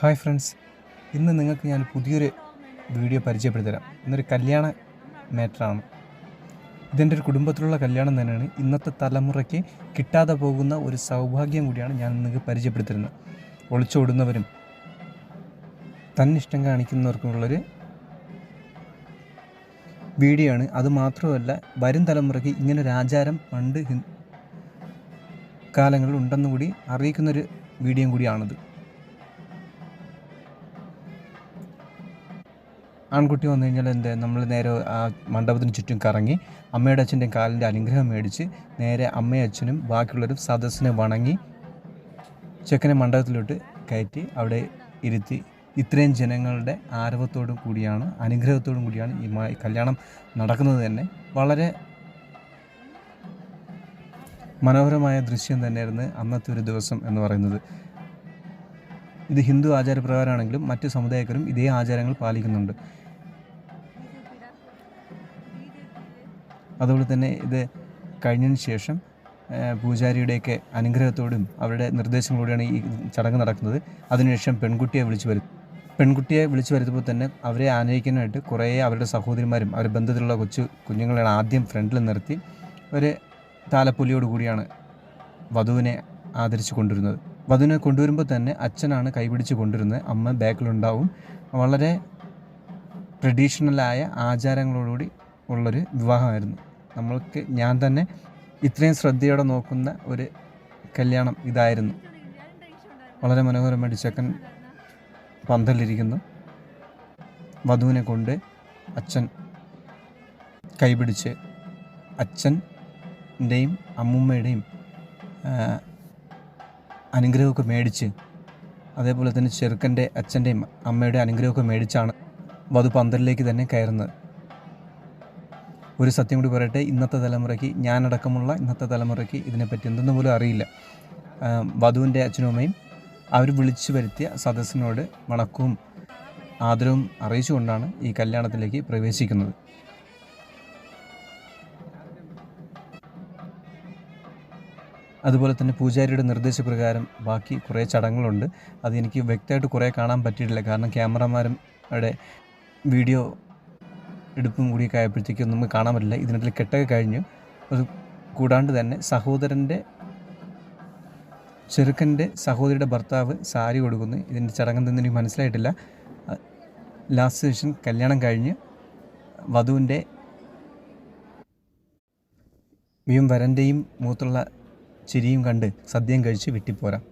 Hi friends, ഇന്ന് നിങ്ങൾക്ക് ഞാൻ പുതിയൊരു വീഡിയോ പരിചയപ്പെടുത്തരാം. ഇന്നൊരു കല്യാണ മാറ്ററാണ്. ഇതെൻ്റെ ഒരു കുടുംബത്തിലുള്ള കല്യാണം തന്നെയാണ്. ഇന്നത്തെ തലമുറയ്ക്ക് കിട്ടാതെ പോകുന്ന ഒരു സൗഭാഗ്യം കൂടിയാണ് ഞാൻ നിങ്ങൾക്ക് പരിചയപ്പെടുത്തുന്നത്. ഒളിച്ചോടുന്നവരും തന്നിഷ്ടം കാണിക്കുന്നവർക്കുള്ളൊരു വീഡിയോ ആണ്. അതുമാത്രമല്ല, വരും തലമുറയ്ക്ക് ഇങ്ങനൊരു ആചാരം പണ്ട് കാലങ്ങളിൽ ഉണ്ടെന്നുകൂടി അറിയിക്കുന്നൊരു വീഡിയോയും കൂടിയാണിത്. ആൺകുട്ടി വന്നു കഴിഞ്ഞാൽ നമ്മൾ നേരെ ആ മണ്ഡപത്തിന് ചുറ്റും കറങ്ങി അമ്മയുടെ അച്ഛൻ്റെയും കാലിൻ്റെ അനുഗ്രഹം മേടിച്ച് നേരെ അമ്മയും അച്ഛനും ബാക്കിയുള്ളവരും സദസ്സിനെ വണങ്ങി ചെക്കനെ മണ്ഡപത്തിലോട്ട് കയറ്റി അവിടെ ഇരുത്തി ഇത്രയും ജനങ്ങളുടെ ആരവത്തോടും കൂടിയാണ്, അനുഗ്രഹത്തോടും കൂടിയാണ് ഈ കല്യാണം നടക്കുന്നത്. തന്നെ വളരെ മനോഹരമായ ദൃശ്യം തന്നെയായിരുന്നു അന്നത്തെ ഒരു ദിവസം എന്ന് പറയുന്നത്. ഇത് ഹിന്ദു ആചാരപ്രകാരമാണെങ്കിലും മറ്റ് സമുദായക്കാരും ഇതേ ആചാരങ്ങൾ പാലിക്കുന്നുണ്ട്. അതുപോലെ തന്നെ ഇത് കഴിഞ്ഞതിന് ശേഷം പൂജാരിയുടെയൊക്കെ അനുഗ്രഹത്തോടും അവരുടെ നിർദ്ദേശങ്ങളോടെയാണ് ഈ ചടങ്ങ് നടക്കുന്നത്. അതിനുശേഷം പെൺകുട്ടിയെ വിളിച്ചു വരുത്തുമ്പോൾ തന്നെ അവരെ ആനയിക്കാനായിട്ട് കുറേ അവരുടെ സഹോദരിമാരും അവരുടെ ബന്ധത്തിലുള്ള കുഞ്ഞുങ്ങളെയാണ് ആദ്യം ഫ്രണ്ടിൽ നിർത്തി ഒരു താലപ്പൊലിയോടുകൂടിയാണ് വധുവിനെ ആദരിച്ചു കൊണ്ടുവരുന്നത്. വധുവിനെ കൊണ്ടുവരുമ്പോൾ തന്നെ അച്ഛനാണ് കൈപിടിച്ച് കൊണ്ടുവരുന്നത്, അമ്മ ബാക്കിലുണ്ടാവും. വളരെ ട്രഡീഷണലായ ആചാരങ്ങളോടുകൂടി ഉള്ളൊരു വിവാഹമായിരുന്നു. ഞാൻ തന്നെ ഇത്രയും ശ്രദ്ധയോടെ നോക്കുന്ന ഒരു കല്യാണം ഇതായിരുന്നു. വളരെ മനോഹരമായിട്ട് ചെക്കൻ പന്തലിരിക്കുന്നു, വധുവിനെ കൊണ്ട് അച്ഛൻ കൈപിടിച്ച് അച്ഛൻ്റെയും അമ്മൂമ്മയുടെയും അനുഗ്രഹമൊക്കെ മേടിച്ച്, അതേപോലെ തന്നെ ചെറുക്കൻ്റെ അച്ഛൻ്റെയും അമ്മയുടെ അനുഗ്രഹമൊക്കെ മേടിച്ചാണ് വധു പന്തലിലേക്ക് തന്നെ കയറുന്നത്. ഒരു സത്യം കൂടി പറയട്ടെ, ഞാനടക്കമുള്ള ഇന്നത്തെ തലമുറയ്ക്ക് ഇതിനെപ്പറ്റി എന്തെന്ന് പോലും അറിയില്ല. വധുവിൻ്റെ അച്ഛനും അമ്മയും അവർ വിളിച്ചു വരുത്തിയ സദസ്സിനോട് വണക്കവും ആദരവും അറിയിച്ചുകൊണ്ടാണ് ഈ കല്യാണത്തിലേക്ക് പ്രവേശിക്കുന്നത്. അതുപോലെ തന്നെ പൂജാരിയുടെ നിർദ്ദേശപ്രകാരം ബാക്കി കുറേ ചടങ്ങുകളുണ്ട്. അതെനിക്ക് വ്യക്തമായിട്ട് കുറേ കാണാൻ പറ്റിയിട്ടില്ല, കാരണം ക്യാമറമാരുടെ വീഡിയോ എടുപ്പും കൂടിയൊക്കെ ആയപ്പോഴത്തേക്കും നമുക്ക് കാണാൻ പറ്റില്ല. ഇതിനിടയിൽ കെട്ടൊക്കെ കഴിഞ്ഞു. അത് കൂടാണ്ട് തന്നെ ചെറുക്കൻ്റെ സഹോദരിയുടെ ഭർത്താവ് സാരി കൊടുക്കുന്നു. ഇതിൻ്റെ ചടങ്ങെന്തെന്ന് എനിക്ക് മനസ്സിലായിട്ടില്ല. ലാസ്റ്റ് സെഷൻ കല്യാണം കഴിഞ്ഞ് വധുവിൻ്റെ വരൻ്റെയും മൂത്തുള്ള ചിരിയും കണ്ട് സദ്യയും കഴിച്ച് വിട്ടിപ്പോരാം.